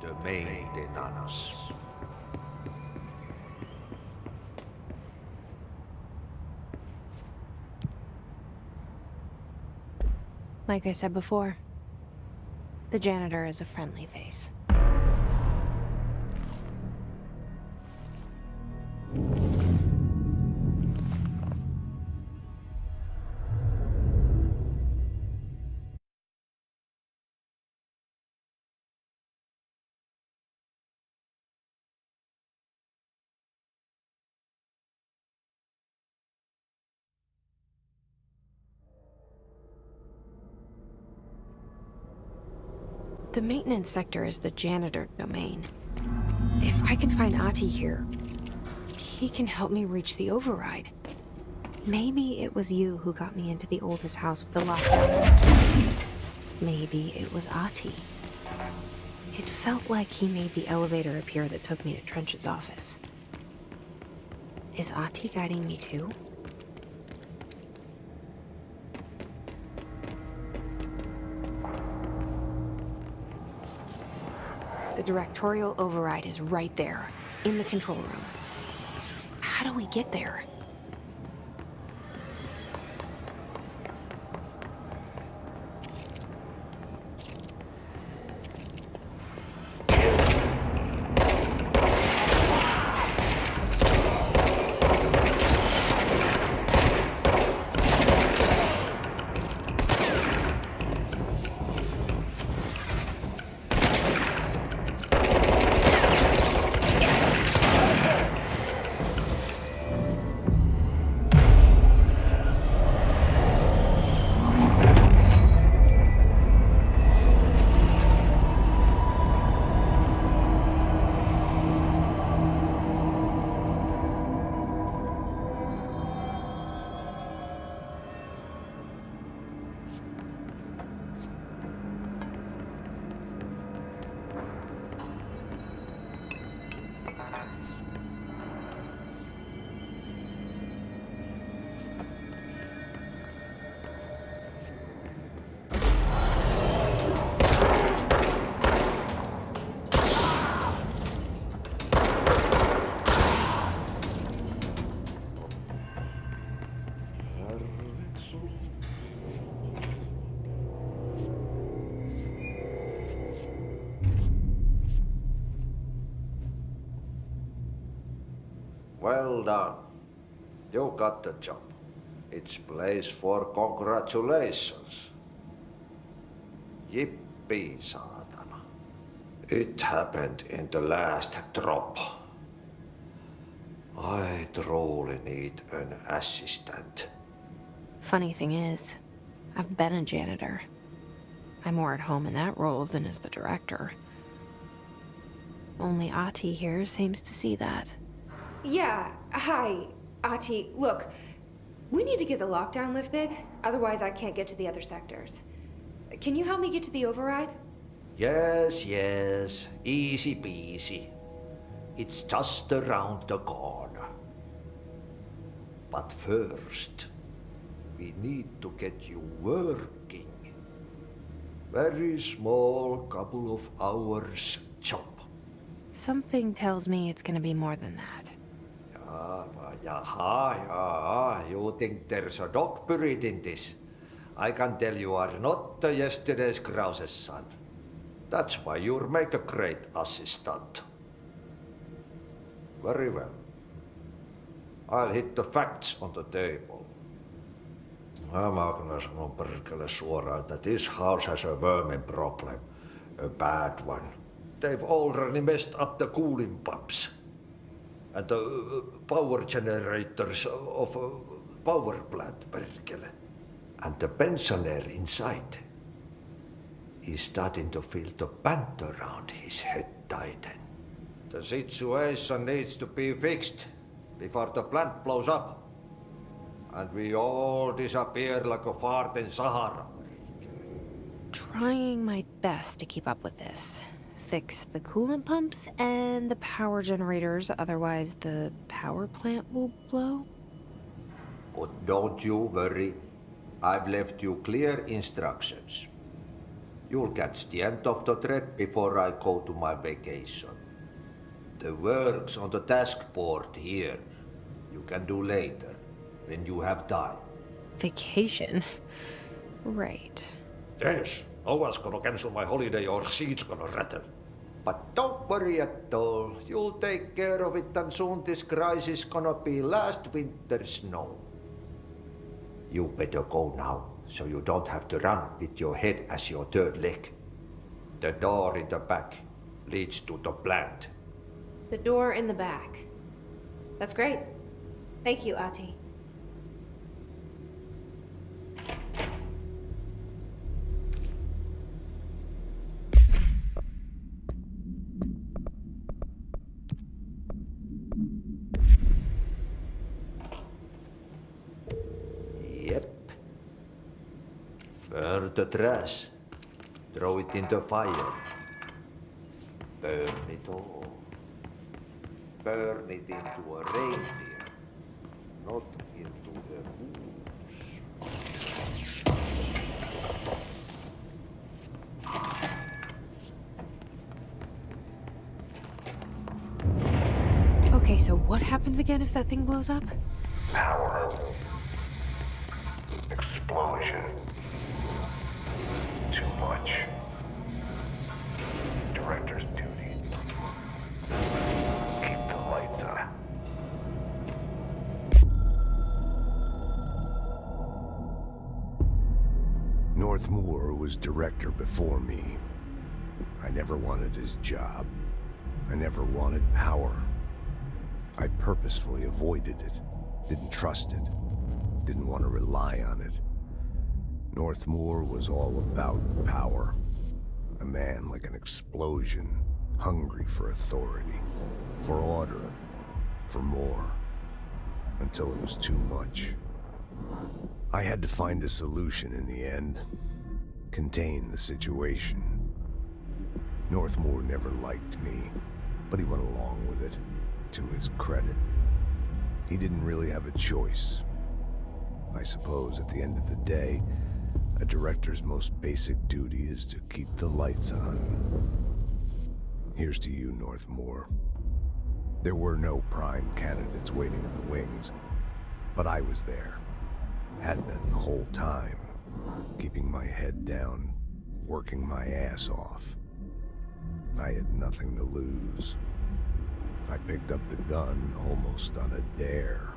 the maintenance. Like I said before, the janitor is a friendly face. The maintenance sector is the janitor domain. If I can find Ahti here, he can help me reach the override. Maybe it was you who got me into the oldest house with the lockdown. Maybe it was Ahti. It felt like he made the elevator appear that took me to Trench's office. Is Ahti guiding me too? The directorial override is right there, in the control room. How do we get there? Well done. You got the job. It's place for congratulations. Yippee, saatana. It happened in the last drop. I truly need an assistant. Funny thing is, I've been a janitor. I'm more at home in that role than as the director. Only Ahti here seems to see that. Yeah, hi, Ahti. Look, we need to get the lockdown lifted, otherwise I can't get to the other sectors. Can you help me get to the override? Yes, easy peasy. It's just around the corner. But first, we need to get you working. Very small, couple of hours job. Something tells me it's gonna be more than that. Yeah, you think there's a dog buried in this? I can tell you are not the yesterday's Krause's son. That's why you'll make a great assistant. Very well. I'll hit the facts on the table. Mä kyllä sanon perkele suoraan, that this house has a vermin problem. A bad one. They've already messed up the cooling pumps. And the power generators of a power plant, perkele. And the pensioner inside is starting to feel the band around his head tighten. The situation needs to be fixed before the plant blows up. And we all disappear like a fart in Sahara. Trying my best to keep up with this. Fix the coolant pumps and the power generators, otherwise the power plant will blow. But don't you worry. I've left you clear instructions. You'll catch the end of the thread before I go to my vacation. The work's on the task board here. You can do later, when you have time. Vacation? Right. Yes, no one's gonna cancel my holiday or seat's gonna rattle. But don't worry at all. You'll take care of it and soon this crisis gonna be last winter's snow. You better go now, so you don't have to run with your head as your third leg. The door in the back leads to the plant. The door in the back. That's great. Thank you, Ati. Yep. Burn the trash. Throw it in the fire. Burn it all. Burn it into a reindeer, not into the moose. Okay, so what happens again if that thing blows up? Power. Explosion. Too much. Director's duty. Keep the lights on. Northmoor was director before me. I never wanted his job. I never wanted power. I purposefully avoided it, didn't trust it, didn't want to rely on it. Northmoor was all about power. A man like an explosion, hungry for authority, for order, for more, until it was too much. I had to find a solution in the end, contain the situation. Northmoor never liked me, but he went along with it, to his credit. He didn't really have a choice. I suppose at the end of the day, a director's most basic duty is to keep the lights on. Here's to you, Northmoor. There were no prime candidates waiting in the wings, but I was there. Had been the whole time, keeping my head down, working my ass off. I had nothing to lose. I picked up the gun almost on a dare.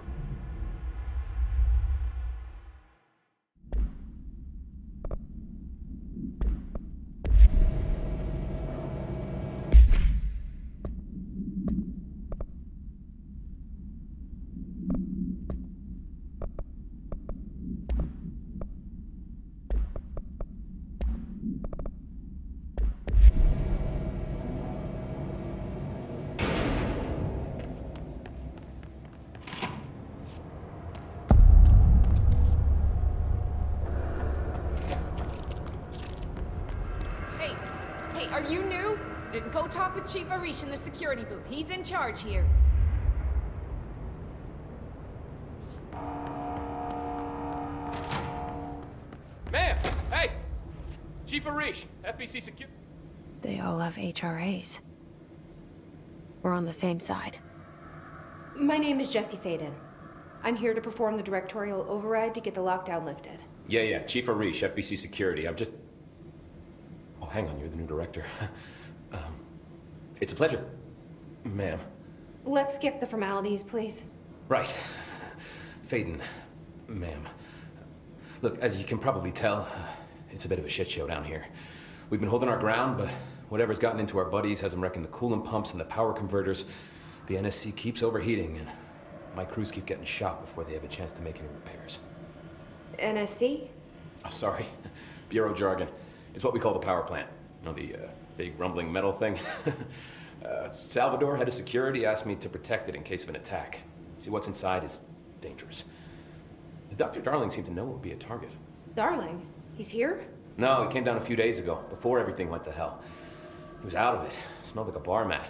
Hey, are you new? Go talk with Chief Arish in the security booth. He's in charge here. Ma'am! Hey! Chief Arish, FBC Security. They all have HRAs. We're on the same side. My name is Jesse Faden. I'm here to perform the directorial override to get the lockdown lifted. Yeah, Chief Arish, FBC Security. I'm just... Oh, hang on, you're the new director. It's a pleasure, ma'am. Let's skip the formalities, please. Right. Faden, ma'am. Look, as you can probably tell, it's a bit of a shit show down here. We've been holding our ground, but whatever's gotten into our buddies has them wrecking the coolant pumps and the power converters. The NSC keeps overheating, and my crews keep getting shot before they have a chance to make any repairs. NSC? Oh, sorry. Bureau jargon. It's what we call the power plant. You know, the big rumbling metal thing? Salvador, head of security, asked me to protect it in case of an attack. See, what's inside is dangerous. Dr. Darling seemed to know it would be a target. Darling? He's here? No, he came down a few days ago, before everything went to hell. He was out of it. Smelled like a bar mat.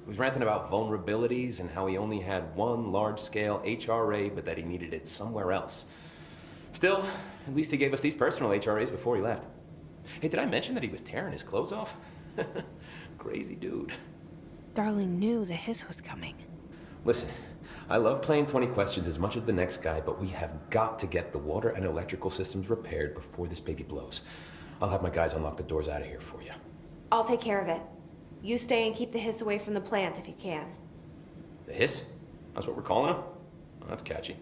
He was ranting about vulnerabilities and how he only had one large-scale HRA, but that he needed it somewhere else. Still, at least he gave us these personal HRAs before he left. Hey, did I mention that he was tearing his clothes off? Crazy dude. Darling knew the hiss was coming. Listen, I love playing 20 questions as much as the next guy, but we have got to get the water and electrical systems repaired before this baby blows. I'll have my guys unlock the doors out of here for you. I'll take care of it. You stay and keep the hiss away from the plant if you can. The hiss? That's what we're calling him? Oh, that's catchy.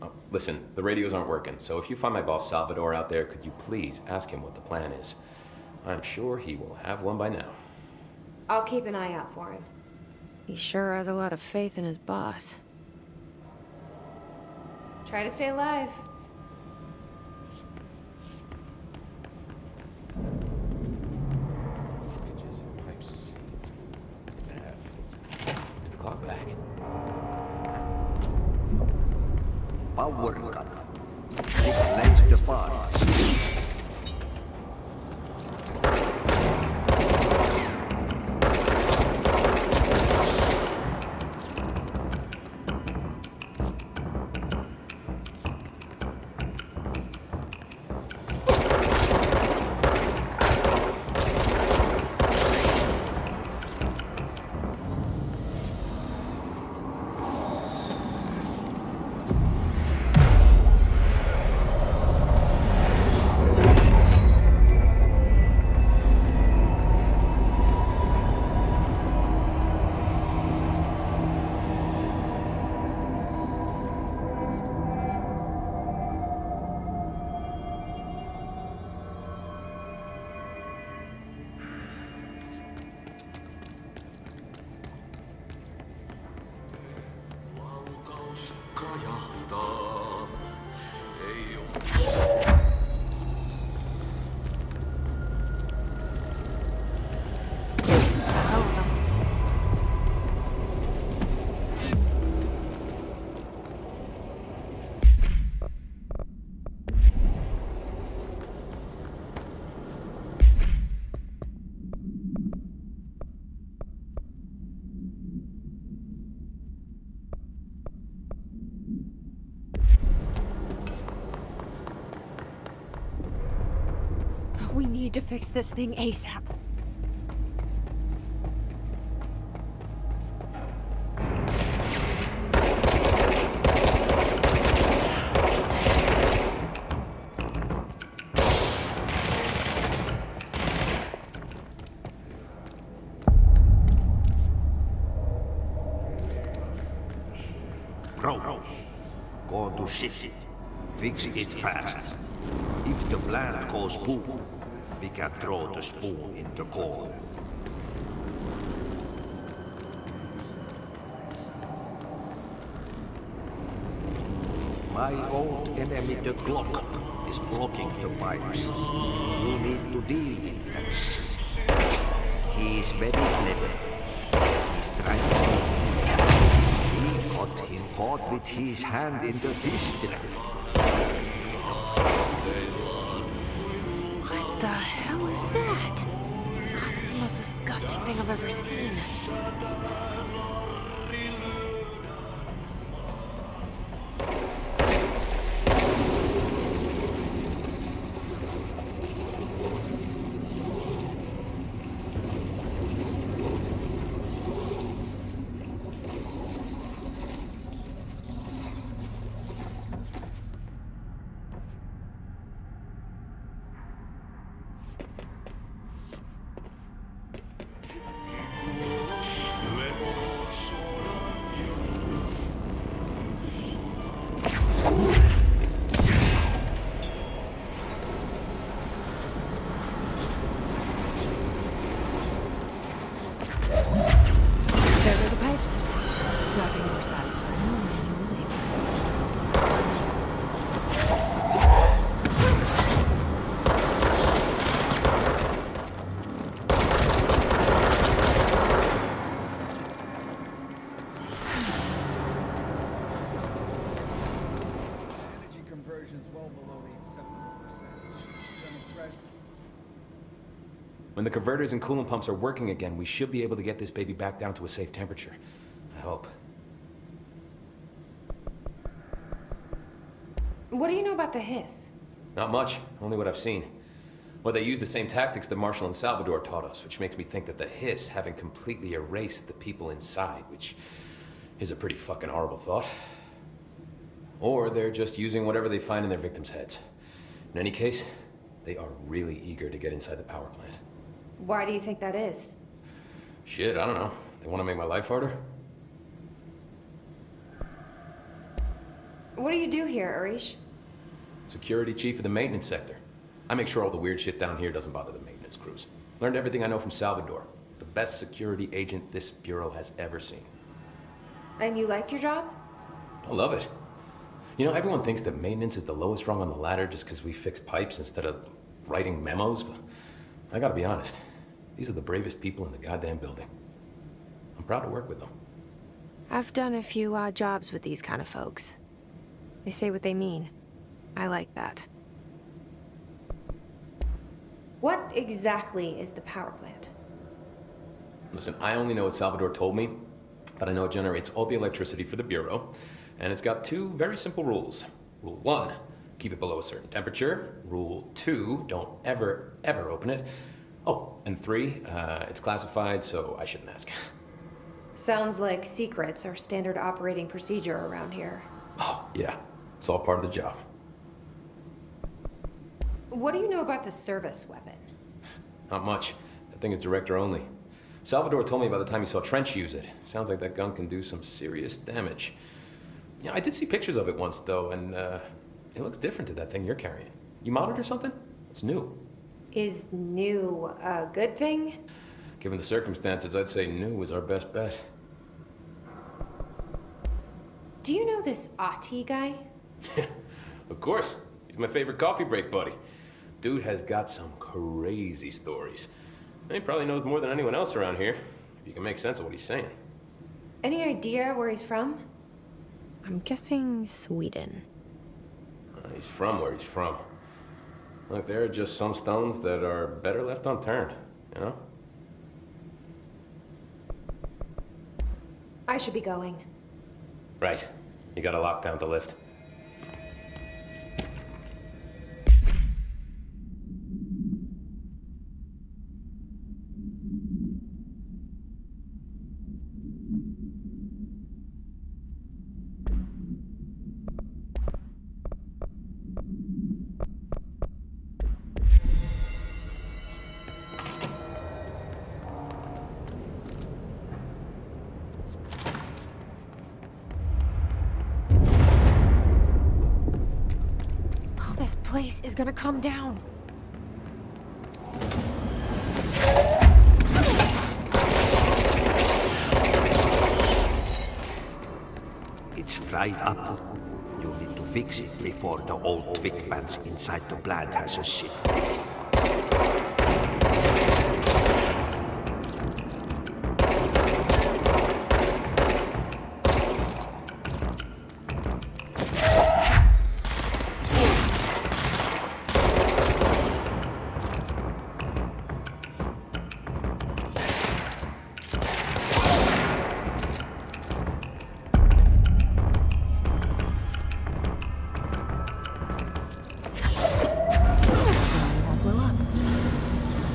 Oh, listen, the radios aren't working, so if you find my boss Salvador out there, could you please ask him what the plan is? I'm sure he will have one by now. I'll keep an eye out for him. He sure has a lot of faith in his boss. Try to stay alive. Bridges and pipes. Is the clock back? Power cut. Replace the parts. We need to fix this thing ASAP. Bro, go to shit. Fix it fast. If the plant goes boom, we can throw the spoon in the corner. My old enemy, the clock, is blocking the pipes. You need to deal with that shit. He is very clever. He's trying to stop me. We got him caught with his hand in the district. What the hell is that? Oh, that's the most disgusting thing I've ever seen. Nothing more satisfying than manual labor. Energy conversion is well below the acceptable percentage. General threat. When the converters and coolant pumps are working again, we should be able to get this baby back down to a safe temperature. I hope. What do you know about the hiss? Not much, only what I've seen. Well, they use the same tactics that Marshall and Salvador taught us, which makes me think that the Hiss haven't completely erased the people inside, which is a pretty fucking horrible thought. Or they're just using whatever they find in their victims' heads. In any case, they are really eager to get inside the power plant. Why do you think that is? Shit, I don't know. They want to make my life harder? What do you do here, Arish? Security chief of the maintenance sector. I make sure all the weird shit down here doesn't bother the maintenance crews. Learned everything I know from Salvador. The best security agent this bureau has ever seen. And you like your job? I love it. You know, everyone thinks that maintenance is the lowest rung on the ladder just because we fix pipes instead of writing memos, but I gotta be honest. These are the bravest people in the goddamn building. I'm proud to work with them. I've done a few odd jobs with these kind of folks. They say what they mean. I like that. What exactly is the power plant? Listen, I only know what Salvador told me, but I know it generates all the electricity for the Bureau, and it's got two very simple rules. Rule 1, keep it below a certain temperature. Rule 2, don't ever, ever open it. Oh, and 3, it's classified, so I shouldn't ask. Sounds like secrets are standard operating procedure around here. Oh, yeah, it's all part of the job. What do you know about the service weapon? Not much. That thing is director only. Salvador told me by the time he saw Trench use it. Sounds like that gun can do some serious damage. Yeah, I did see pictures of it once, though, and it looks different to that thing you're carrying. You modded or something? It's new. Is new a good thing? Given the circumstances, I'd say new is our best bet. Do you know this Ati guy? Of course. He's my favorite coffee break buddy. Dude has got some crazy stories. He probably knows more than anyone else around here, if you can make sense of what he's saying. Any idea where he's from? I'm guessing Sweden. He's from where he's from. Look, there are just some stones that are better left unturned, you know? I should be going. Right. You got a lockdown to lift. This place is gonna come down. It's fried up. You need to fix it before the old Twig pants inside the plant has a shit fit.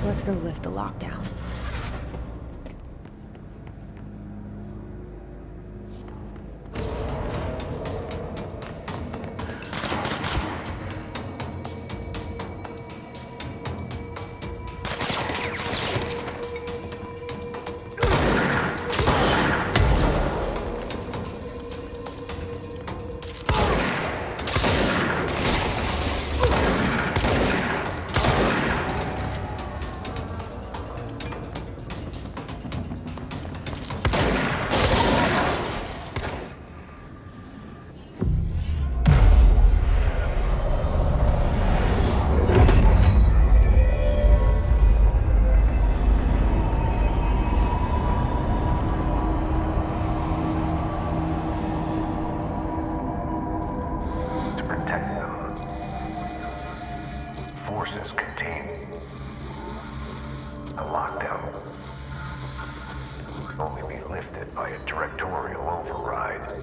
Let's go lift the lockdown. Forces contain a lockdown can only be lifted by a directorial override.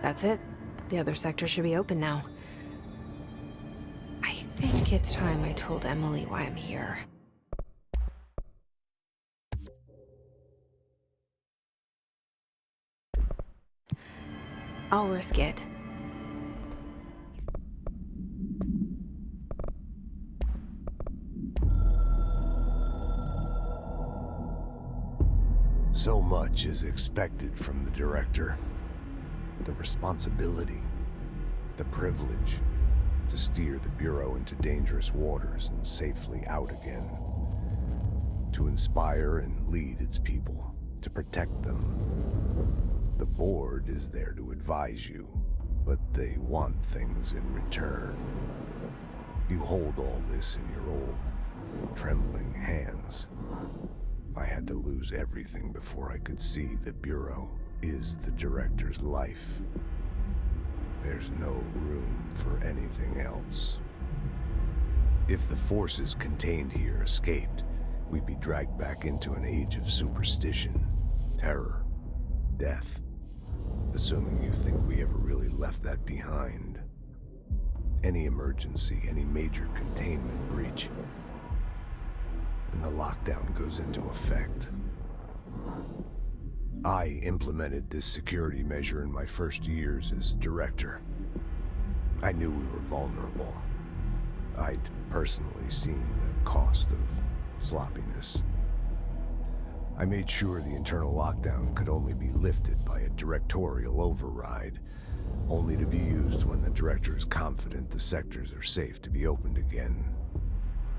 That's it. The other sector should be open now. I think it's time I told Emily why I'm here. I'll risk it. So much is expected from the director. The responsibility, the privilege to steer the Bureau into dangerous waters and safely out again. To inspire and lead its people, to protect them. The board is there to advise you, but they want things in return. You hold all this in your old, trembling hands. I had to lose everything before I could see the Bureau is the director's life. There's no room for anything else. If the forces contained here escaped, we'd be dragged back into an age of superstition, terror, death. Assuming you think we ever really left that behind. Any emergency, any major containment breach, and the lockdown goes into effect. I implemented this security measure in my first years as director. I knew we were vulnerable. I'd personally seen the cost of sloppiness. I made sure the internal lockdown could only be lifted by a directorial override, only to be used when the director is confident the sectors are safe to be opened again.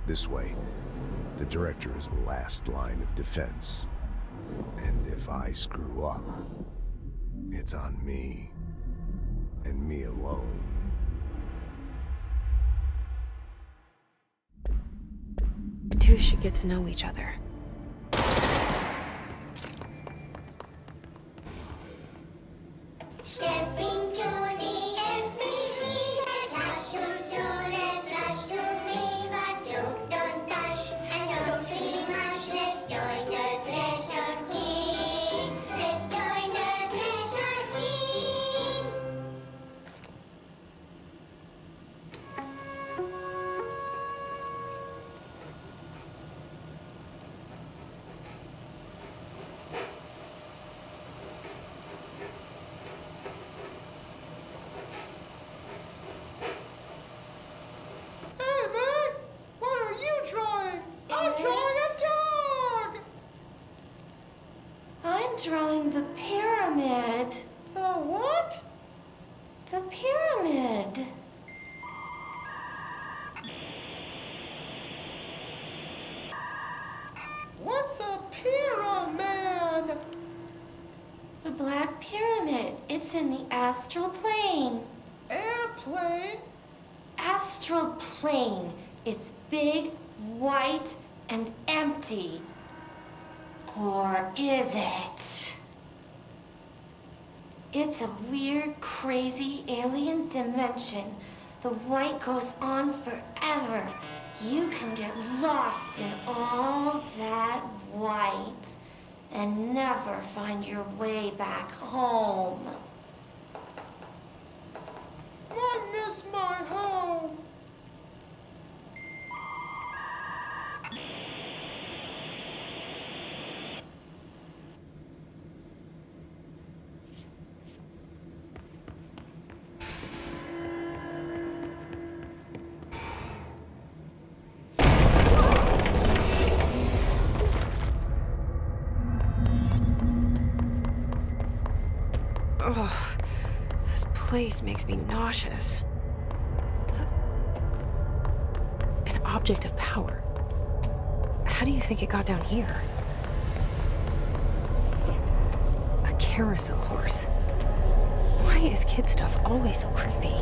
This way, the director is the last line of defense. And if I screw up, it's on me, and me alone. The two should get to know each other. Stepping to the FBC, there's lots to do, there's lots to read, but don't touch and don't scream much. Let's join the Thresher Kids. Let's join the Thresher Kids. Hey, man! What are you drawing? I'm drawing a dog! I'm drawing the pyramid. The what? The pyramid. What's a pyramid? The Black Pyramid. It's in the astral plane. Airplane? Astral plane. It's big, white, and empty. Or is it? It's a weird, crazy alien dimension. The white goes on forever. You can get lost in all that white and never find your way back home. I miss my home. Ugh, this place makes me nauseous. An object of power. How do you think it got down here? A carousel horse. Why is kid stuff always so creepy?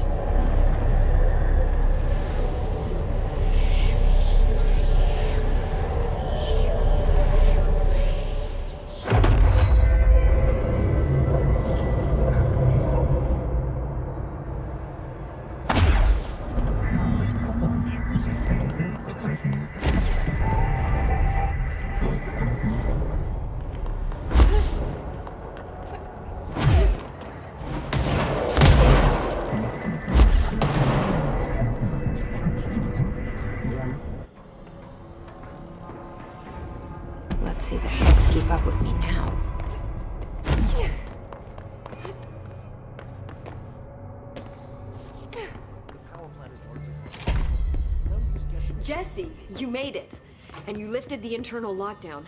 You made it, and you lifted the internal lockdown.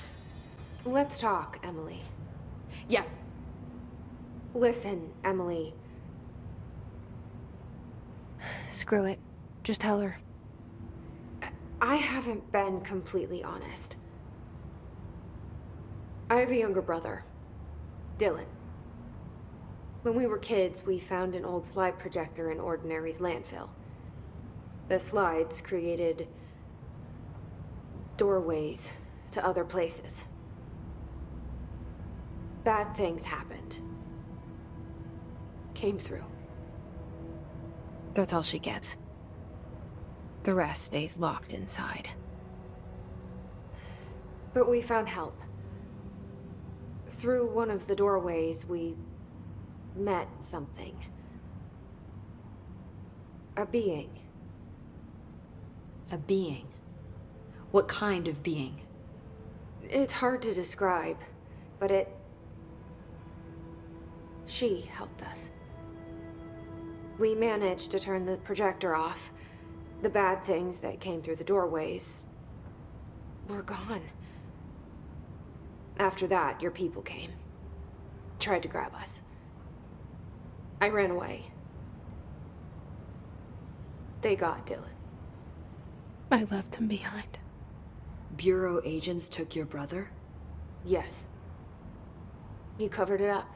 Let's talk, Emily. Yeah. Listen, Emily. Screw it. Just tell her. I haven't been completely honest. I have a younger brother, Dylan. When we were kids, we found an old slide projector in Ordinary's landfill. The slides created doorways to other places. Bad things happened. Came through. That's all she gets. The rest stays locked inside. But we found help. Through one of the doorways, we met something. A being. A being? What kind of being? It's hard to describe, but she helped us. We managed to turn the projector off. The bad things that came through the doorways were gone. After that, your people came. Tried to grab us. I ran away. They got Dylan. I left him behind. Bureau agents took your brother? Yes. You covered it up.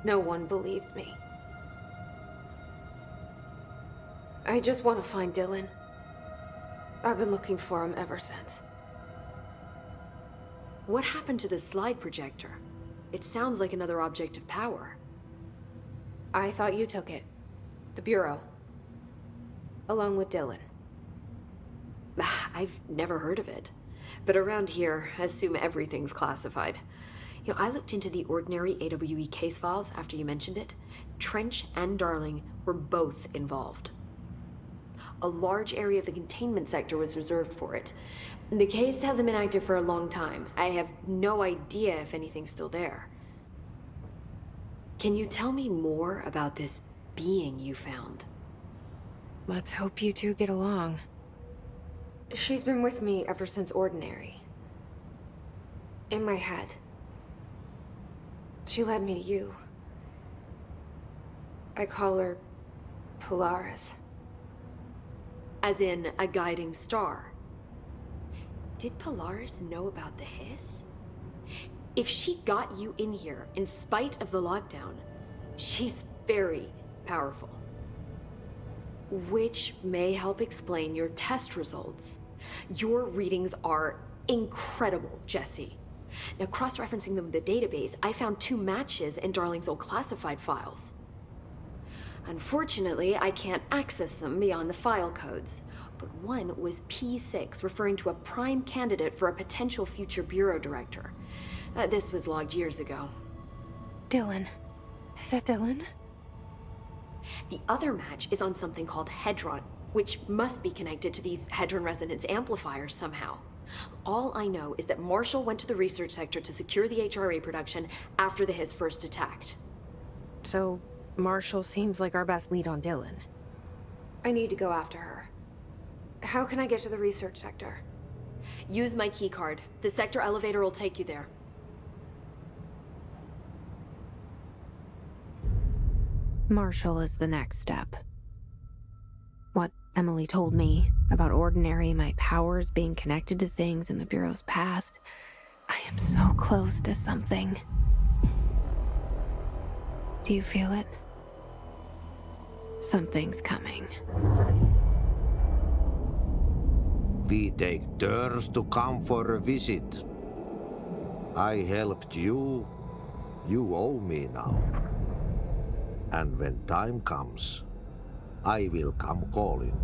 No one believed me. I just want to find Dylan. I've been looking for him ever since. What happened to the slide projector? It sounds like another object of power. I thought you took it. The Bureau. Along with Dylan. I've never heard of it. But around here, I assume everything's classified. You know, I looked into the Ordinary AWE case files after you mentioned it. Trench and Darling were both involved. A large area of the containment sector was reserved for it. The case hasn't been active for a long time. I have no idea if anything's still there. Can you tell me more about this being you found? Let's hope you two get along. She's been with me ever since Ordinary. In my head. She led me to you. I call her Polaris. As in, a guiding star. Did Polaris know about the hiss? If she got you in here in spite of the lockdown, she's very powerful. Which may help explain your test results. Your readings are incredible, Jesse. Now, cross-referencing them with the database, I found 2 matches in Darling's old classified files. Unfortunately, I can't access them beyond the file codes, but one was P6, referring to a prime candidate for a potential future bureau director. This was logged years ago. Dylan. Is that Dylan? The other match is on something called Hedron, which must be connected to these Hedron resonance amplifiers somehow. All I know is that Marshall went to the research sector to secure the HRA production after the hiss first attacked. So, Marshall seems like our best lead on Dylan. I need to go after her. How can I get to the research sector? Use my keycard. The sector elevator will take you there. Marshall is the next step. What Emily told me about Ordinary, my powers being connected to things in the Bureau's past. I am so close to something. Do you feel it? Something's coming. We take turns to come for a visit. I helped you. You owe me now. And when time comes, I will come calling.